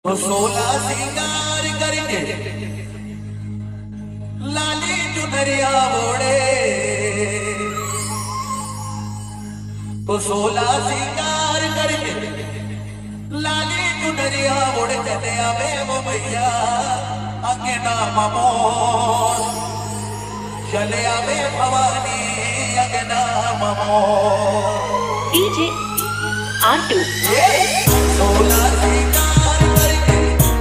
तो 16 सिंगार करके लाली चुनरिया ओढ़े, तो 16 सिंगार करके लाली चुनरिया ओढ़े चले आवे वो भैया आगे नाम मोर, चले आवे भवानी आगे नाम मोर। DJ R2 16 सिंगार करके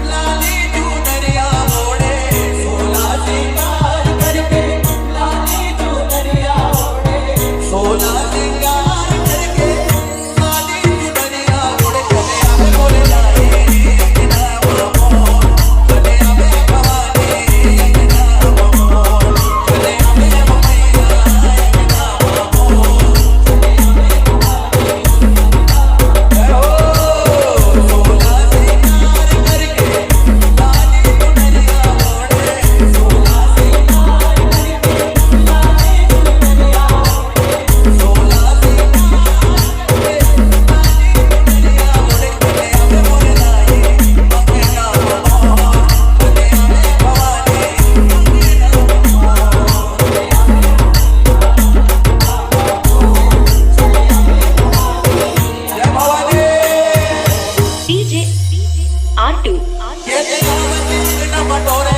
लाली चुनरिया ओढ़े, 16 सिंगार करके लाली चुनरिया ओढ़े, 16 सिंगार करके लाली चुनरिया ओढ़े चले आवे बोले जाए नाम मोर, चले आवे भवानी नाम मोर, चले आवे भैया नाम मोर, चले आवे DJ R2 ये देखो बच्चे न बटोरे